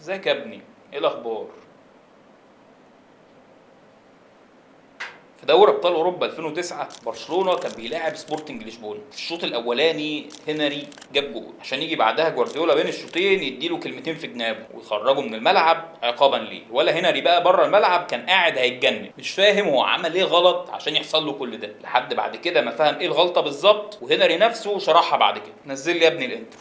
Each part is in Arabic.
ازيك يا ابني؟ ايه الاخبار؟ في دوري ابطال اوروبا 2009 برشلونه كان بيلاعب سبورتنج لشبونه. في الشوط الاولاني هنري جاب جول عشان يجي بعدها جوارديولا بين الشوطين يديله كلمتين في جنابه ويخرجه من الملعب عقابا ليه. ولا هنري بقى بره الملعب كان قاعد هيتجنن مش فاهم هو عمل ايه غلط عشان يحصل له كل ده، لحد بعد كده ما فهم ايه الغلطه بالظبط، وهنري نفسه شرحها بعد كده. نزل لي يا ابني الانترو.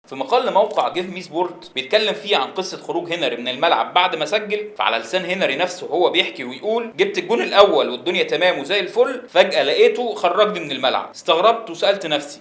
في مقال لموقع جيف مي سبورت بيتكلم فيه عن قصه خروج هنري من الملعب بعد ما سجل، فعلى لسان هنري نفسه هو بيحكي ويقول: جبت الجون الاول والدنيا تمام وزي الفل، فجاه لقيته خرجني من الملعب، استغربت وسالت نفسي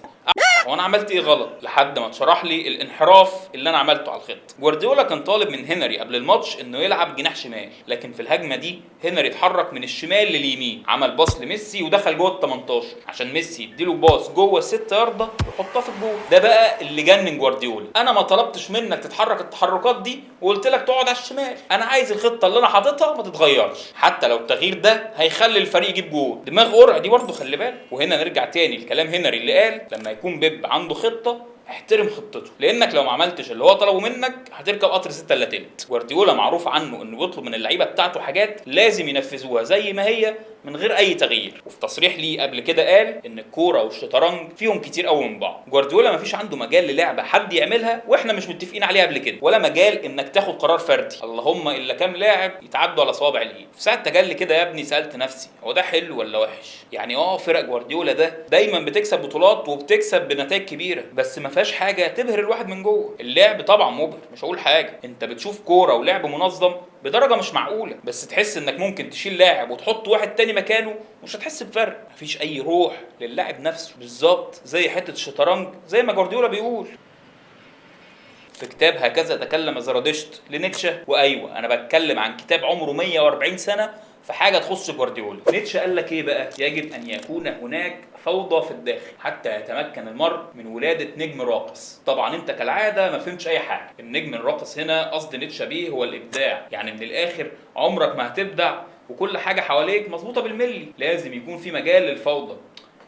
هو انا عملت ايه غلط، لحد ما اتشرح لي الانحراف اللي انا عملته على الخط. جوارديولا كان طالب من هنري قبل الماتش انه يلعب جناح شمال، لكن في الهجمه دي هنري اتحرك من الشمال لليمين، عمل باص لميسي ودخل جوه ال 18 عشان ميسي يديله باص جوه ال6 ياردة ويحطها في الجول. ده بقى اللي جنن جوارديولا. انا ما طلبتش منك تتحرك التحركات دي وقلت لك تقعد على الشمال، انا عايز الخطه اللي انا حاططها ما تتغيرش، حتى لو التغيير ده هيخلي الفريق يجيب جول. دماغ قرع دي برضه، خلي بالك. وهنا نرجع تاني لكلام هنري اللي قال: لما يكون بيب عنده خطه احترم خطته، لانك لو ما عملتش اللي هو طلبه منك هتركب قطر 6 الا تلت. جوارديولا معروف عنه انه بيطلب من اللعيبه بتاعته حاجات لازم ينفذوها زي ما هي من غير اي تغيير. وفي تصريح ليه قبل كده قال ان الكوره والشطرنج فيهم كتير قوي من بعض. جوارديولا ما فيش عنده مجال للعبه حد يعملها واحنا مش متفقين عليها قبل كده، ولا مجال انك تاخد قرار فردي، اللهم الا كام لاعب يتعدوا على صوابع الايد. في ساعه تجلي كده يا ابني سالت نفسي هو ده حلو ولا وحش؟ يعني فرق جوارديولا ده دايما بتكسب بطولات وبتكسب بنتائج كبيره، بس ما فيهاش حاجه تبهر الواحد من جوه. اللعب طبعا مبهر، مش هقول حاجه، انت بتشوف كوره ولعب منظم بدرجه مش معقوله، بس تحس انك ممكن تشيل لاعب وتحط واحد تاني مكانه مش هتحس بفرق. مفيش اي روح للاعب نفسه، بالظبط زي حته الشطرنج زي ما جوارديولا بيقول في كتاب هكذا تكلم زرادشت لنيتشه. وايوه انا بتكلم عن كتاب عمره 140 سنه في حاجه تخص جوارديولا. نيتشه قال لك ايه بقى؟ يجب ان يكون هناك فوضى في الداخل حتى يتمكن المرء من ولاده نجم راقص. طبعا انت كالعاده ما فهمتش اي حاجه. النجم الراقص هنا قصد نيتشه بيه هو الابداع، يعني من الاخر عمرك ما هتبدع وكل حاجه حواليك مظبوطه بالملي، لازم يكون في مجال للفوضى.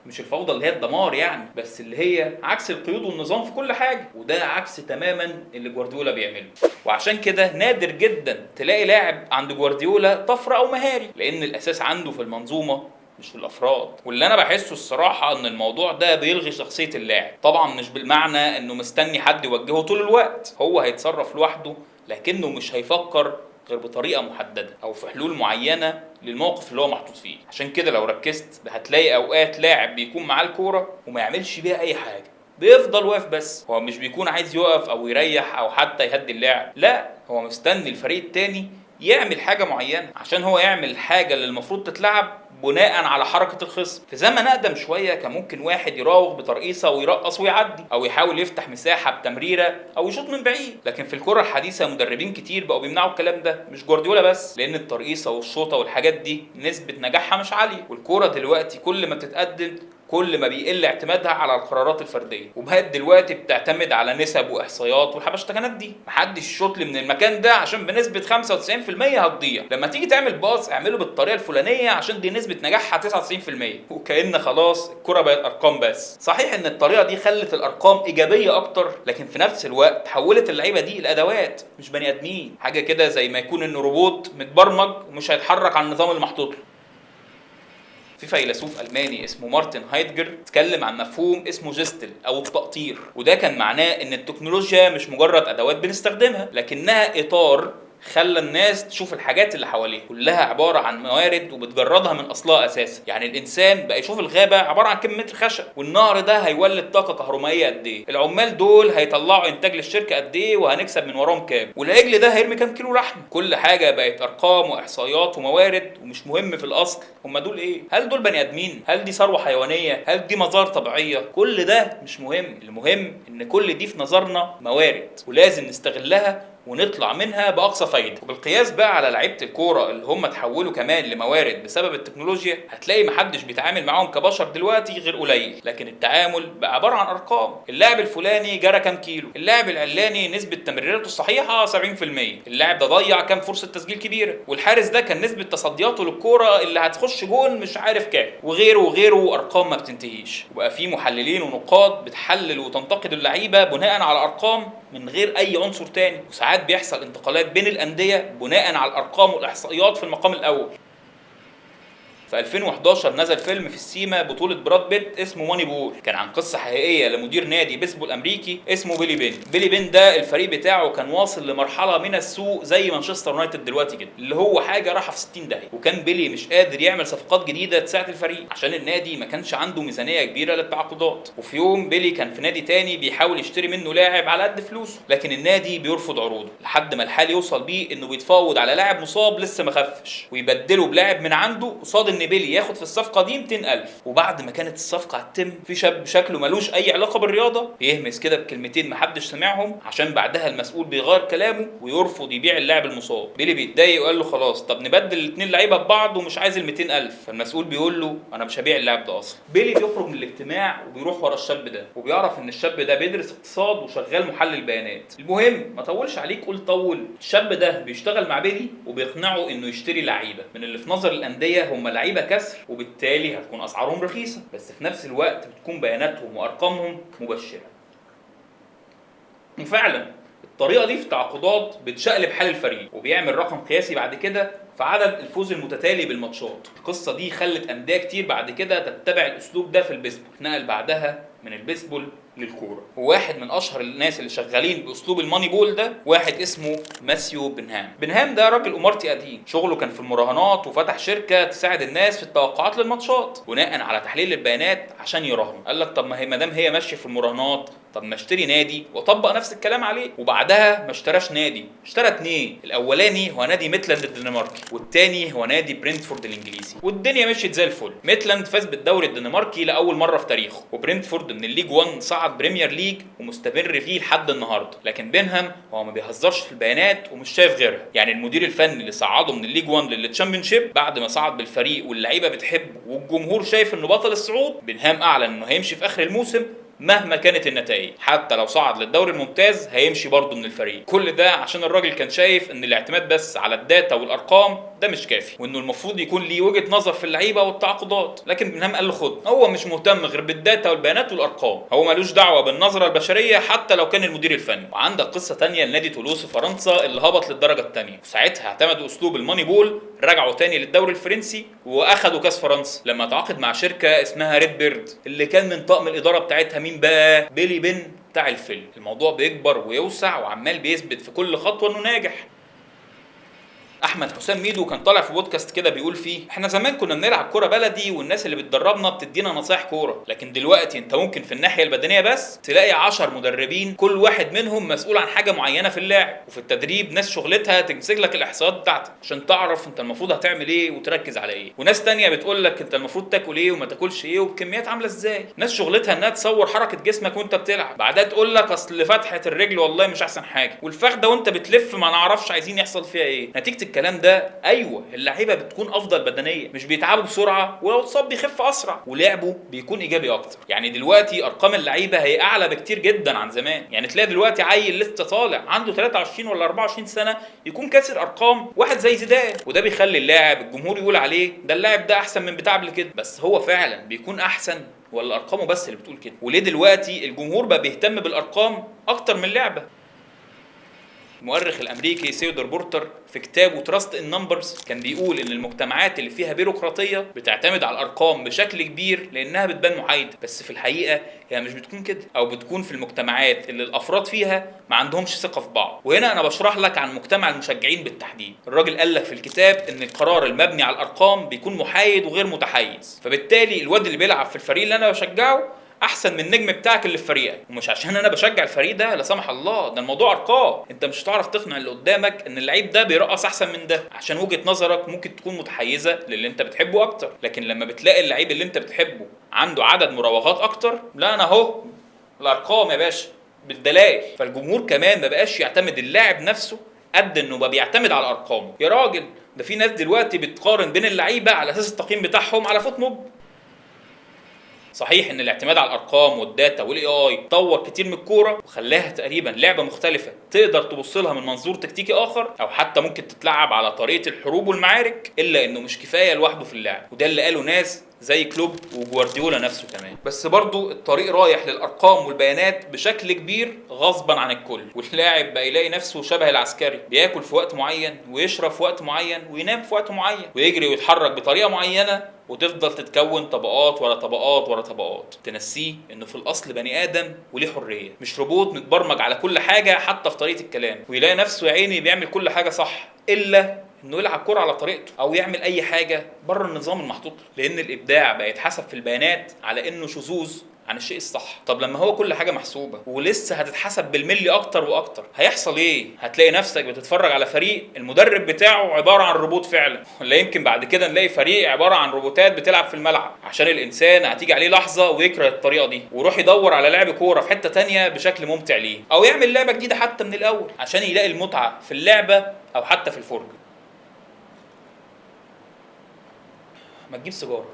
مش الفوضى اللي هي الدمار يعني، بس اللي هي عكس القيود والنظام في كل حاجه، وده عكس تماما اللي جوارديولا بيعمله. وعشان كده نادر جدا تلاقي لاعب عند جوارديولا طفره او مهاري، لان الاساس عنده في المنظومه مش في الافراد. واللي انا بحسه الصراحه ان الموضوع ده بيلغي شخصيه اللاعب، طبعا مش بالمعنى انه مستني حد يوجهه طول الوقت، هو هيتصرف لوحده، لكنه مش هيفكر غير بطريقه محدده او في حلول معينه للموقف اللي هو محطوط فيه. عشان كده لو ركزت هتلاقي اوقات لاعب بيكون معاه الكوره وما يعملش بيها اي حاجه، بيفضل واقف بس. هو مش بيكون عايز يقف او يريح او حتى يهدي اللعب، لا، هو مستني الفريق التاني يعمل حاجه معينه عشان هو يعمل الحاجه اللي المفروض تتلعب بناء على حركه الخصم. في زمن اقدم شويه كان ممكن واحد يراوغ بترقيصه ويرقص ويعدي، او يحاول يفتح مساحه بتمريره او يشوط من بعيد. لكن في الكره الحديثه مدربين كتير بقوا بيمنعوا الكلام ده، مش جوارديولا بس، لان الترقيصه والشوطه والحاجات دي نسبه نجاحها مش عاليه. والكره دلوقتي كل ما بتتقدم كل ما بيقل اعتمادها على القرارات الفرديه، وبقت دلوقتي بتعتمد على نسب واحصائيات والحبشتكنات دي. محدش يشوط لي من المكان ده عشان بنسبه 95% هتضيع، لما تيجي تعمل باص اعمله بالطريقه الفلانيه عشان دي نسبه نجاحها 99%. وكأن خلاص الكره بقت ارقام بس. صحيح ان الطريقه دي خلت الارقام ايجابيه اكتر، لكن في نفس الوقت حولت اللعيبه دي لادوات مش بني ادمين، حاجه كده زي ما يكون انه روبوت متبرمج ومش هيتحرك على النظام المحطوط له. في فيلسوف ألماني اسمه مارتن هايدجر اتكلم عن مفهوم اسمه جستل أو التقطير، وده كان معناه إن التكنولوجيا مش مجرد أدوات بنستخدمها، لكنها إطار خلى الناس تشوف الحاجات اللي حواليه كلها عباره عن موارد وبتجردها من اصلها اساسا. يعني الانسان بقى يشوف الغابه عباره عن كم متر خشب، والنهر ده هيولد طاقه كهرومائيه قد ايه، العمال دول هيطلعوا انتاج للشركه قد ايه وهنكسب من وراهم كام، والعجل ده هيرمي كام كيلو لحم. كل حاجه بقت ارقام واحصائيات وموارد، ومش مهم في الاصل هم دول ايه، هل دول بني ادمين، هل دي ثروه حيوانيه، هل دي مظاهر طبيعيه، كل ده مش مهم. المهم ان كل دي في نظرنا موارد ولازم نستغلها ونطلع منها باقصى فايده. وبالقياس بقى على لعيبه الكوره اللي هم اتحولوا كمان لموارد بسبب التكنولوجيا، هتلاقي محدش بيتعامل معاهم كبشر دلوقتي غير قليل، لكن التعامل بقى عباره عن ارقام. اللاعب الفلاني جرى كام كيلو، اللاعب العلاني نسبه تمريراته الصحيحه 70%، اللاعب ده ضيع كام فرصه تسجيل كبيره، والحارس ده كان نسبه تصدياته للكوره اللي هتخش جون مش عارف كام، وغيره وغيره، ارقام ما بتنتهيش. وبقى في محللين ونقاد بتحلل وتنتقد اللعيبه بناء على ارقام من غير اي عنصر تاني، وساعات بيحصل انتقالات بين الانديه بناء على الارقام والاحصائيات في المقام الاول. في 2011 نزل فيلم في السيما بطولة براد بيت اسمه ماني بول، كان عن قصة حقيقية لمدير نادي بيسبول أمريكي اسمه بيلي بين. بيلي بين ده الفريق بتاعه كان واصل لمرحلة من السوء زي مانشستر يونايتد دلوقتي كده، اللي هو حاجة راحة في 60 داهية، وكان بيلي مش قادر يعمل صفقات جديدة تساعد الفريق عشان النادي ما كانش عنده ميزانية كبيرة للتعاقدات. وفي يوم بيلي كان في نادي تاني بيحاول يشتري منه لاعب على قد فلوسه، لكن النادي بيرفض عروضه، لحد ما الحال يوصل بيه انه بيتفاوض على لاعب مصاب لسه ما خفش ويبدله بلاعب من عنده قصاد ان بيلي ياخد في الصفقه دي 200,000. وبعد ما كانت الصفقه هتتم، في شاب شكله ملوش اي علاقه بالرياضه بيهمس كده بكلمتين محدش سمعهم، عشان بعدها المسؤول بيغير كلامه ويرفض يبيع اللاعب المصاب. بيلي بيتضايق وقال له خلاص طب نبدل الاثنين لعيبه ببعض ومش عايز ال 200,000. فالمسؤول بيقول له انا مش هبيع اللاعب ده اصلا. بيلي بيخرج من الاجتماع وبيروح ورا الشاب ده، وبيعرف ان الشاب ده بيدرس اقتصاد وشغال محلل بيانات. المهم ما طولش عليك قول طول، الشاب ده بيشتغل مع بيلي وبيقنعه انه يشتري لعيبه من اللي في نظر الانديه هم لعيبه كسر، وبالتالي هتكون اسعارهم رخيصه، بس في نفس الوقت بتكون بياناتهم وارقامهم مبشره. وفعلا الطريقه دي في التعاقدات بتشقلب حال الفريق، وبيعمل رقم قياسي بعد كده في عدد الفوز المتتالي بالماتشات. القصه دي خلت انديه كتير بعد كده تتبع الاسلوب ده في البيسبول، نقل بعدها من البيسبول للكوره. وواحد من اشهر الناس اللي شغالين باسلوب الماني بول ده واحد اسمه ماثيو بنهام. بنهام ده راجل امارتي قديم، شغله كان في المراهنات، وفتح شركه تساعد الناس في التوقعات للماتشات بناء على تحليل البيانات عشان يراهن. قال لك طب ما هي ما دام هي ماشيه في المراهنات، طب ما اشتري نادي واطبق نفس الكلام عليه. وبعدها ما اشتراش نادي، اشترى اتنين. الاولاني هو نادي ميتلاند الدنماركي، والتاني هو نادي برينتفورد الانجليزي. والدنيا مشيت زي الفل. ميتلاند فاز بالدوري الدنماركي لاول مره في تاريخه، وبرينتفورد من الليج 1 صعد بريمير ليج ومستمر فيه لحد النهارده. لكن بينهام هو ما بيهزرش في البيانات ومش شايف غيرها. يعني المدير الفني اللي صعده من الليج 1 للتشامبيونشيب بعد ما صعد بالفريق واللعيبه بتحبه والجمهور شايف انه بطل الصعود، بينهام اعلن انه هيمشي في اخر الموسم مهما كانت النتائج. حتى لو صعد للدوري الممتاز هيمشي برضه من الفريق. كل ده عشان الراجل كان شايف ان الاعتماد بس على الداتا والارقام ده مش كافي، وانه المفروض يكون ليه وجهه نظر في اللعيبه والتعاقدات. لكن بنهام قال له خد، هو مش مهتم غير بالداتا والبيانات والارقام، هو ملوش دعوه بالنظره البشريه حتى لو كان المدير الفني. وعندك قصه ثانيه لنادي تولوز في فرنسا اللي هبط للدرجه الثانيه، وساعتها اعتمدوا اسلوب الماني بول، رجعوا تاني للدوري الفرنسي واخدوا كاس فرنسا لما تعاقد مع شركه اسمها ريد بيرد، اللي كان من طاقم الاداره بتاعتها مين بقى؟ بيلي بين بتاع الفيلم. الموضوع بيكبر ويوسع وعمال بيثبت في كل خطوه انه ناجح. احمد حسام ميدو كان طالع في بودكاست كده بيقول فيه احنا زمان كنا بنلعب كوره بلدي والناس اللي بتدربنا بتدينا نصايح كوره، لكن دلوقتي انت ممكن في الناحيه البدنيه بس تلاقي 10 مدربين كل واحد منهم مسؤول عن حاجه معينه في اللعب، وفي التدريب ناس شغلتها تمسك لك الاحصائيات بتاعتك عشان تعرف انت المفروض هتعمل ايه وتركز على ايه، وناس تانية بتقول لك انت المفروض تاكل ايه وما تاكلش ايه وبكميات عامله ازاي، ناس شغلتها انها تصور حركه جسمك وانت بتلعب، بعدها تقول لك اصل فتحه الرجل والله مش احسن حاجه، والفخده وانت بتلف ما نعرفش عايزين يحصل فيها ايه. نتيجه الكلام ده ايوه اللعيبه بتكون افضل بدنيا، مش بيتعبوا بسرعه، ولو اتصاب بيخف اسرع، ولعبه بيكون ايجابي اكتر. يعني دلوقتي ارقام اللعيبه هي اعلى بكتير جدا عن زمان. يعني تلاقي دلوقتي عيل لسه طالع عنده 23 ولا 24 سنه يكون كاسر ارقام واحد زي زيدان، وده بيخلي اللاعب الجمهور يقول عليه ده اللاعب ده احسن من بتاع قبل كده. بس هو فعلا بيكون احسن ولا ارقامه بس اللي بتقول كده؟ وليه دلوقتي الجمهور بقى بيهتم بالارقام اكتر من اللعبه؟ المؤرخ الامريكي سيودور بورتر في كتابه تراست ان نمبرز كان بيقول ان المجتمعات اللي فيها بيروقراطيه بتعتمد على الارقام بشكل كبير لانها بتبان محايده، بس في الحقيقه هي مش بتكون كده، او بتكون في المجتمعات اللي الافراد فيها ما عندهمش ثقه في بعض. وهنا انا بشرح لك عن مجتمع المشجعين بالتحديد. الراجل قال لك في الكتاب ان القرار المبني على الارقام بيكون محايد وغير متحيز، فبالتالي الواد اللي بيلعب في الفريق اللي انا بشجعه احسن من النجم بتاعك اللي في فريقك، ومش عشان انا بشجع الفريق ده لا سمح الله، ده الموضوع ارقام. انت مش هتعرف تقنع اللي قدامك ان اللعيب ده بيرقص احسن من ده عشان وجهة نظرك ممكن تكون متحيزه للي انت بتحبه اكتر. لكن لما بتلاقي اللعيب اللي انت بتحبه عنده عدد مراوغات اكتر، لا انا اهو الارقام يا باشا بالدلائل. فالجمهور كمان ما بقاش يعتمد اللاعب نفسه قد انه بقى بيعتمد على ارقامه. يا راجل ده في ناس دلوقتي بتقارن بين اللعيبه على اساس التقييم بتاعهم على فوت موب. صحيح ان الاعتماد على الارقام والداتا والاي اي طور كتير من الكوره وخلاها تقريبا لعبه مختلفه تقدر تبص لها من منظور تكتيكي اخر، او حتى ممكن تتلعب على طريقه الحروب والمعارك، الا انه مش كفايه لوحده في اللعب، وده اللي قاله ناس زي كلوب وجوارديولا نفسه كمان. بس برضو الطريق رايح للارقام والبيانات بشكل كبير غصبا عن الكل، واللاعب بقى يلاقي نفسه شبه العسكري، بياكل في وقت معين ويشرب في وقت معين وينام في وقت معين ويجري ويتحرك بطريقه معينه، وتفضل تتكون طبقات ورا طبقات ورا طبقات تنسيه انه في الاصل بني ادم وليه حريه، مش روبوت متبرمج على كل حاجه حتى في طريقه الكلام، ويلاقي نفسه يا عيني بيعمل كل حاجه صح الا انه يلعب كوره على طريقته او يعمل اي حاجه بره النظام المحطوط له، لان الابداع بقى يتحسب في البيانات على انه شذوذ عن الشيء الصح. طب لما هو كل حاجه محسوبه ولسه هتتحسب بالملي اكتر واكتر، هيحصل ايه؟ هتلاقي نفسك بتتفرج على فريق المدرب بتاعه عباره عن روبوت فعلا، ولا يمكن بعد كده نلاقي فريق عباره عن روبوتات بتلعب في الملعب، عشان الانسان هتيجي عليه لحظه ويكره الطريقه دي ويروح يدور على لعب كوره في حته تانية بشكل ممتع ليه، او يعمل لعبه جديده حتى من الاول عشان يلاقي المتعه في اللعبه او حتى في الفرجه. ما تجيب سيجاره.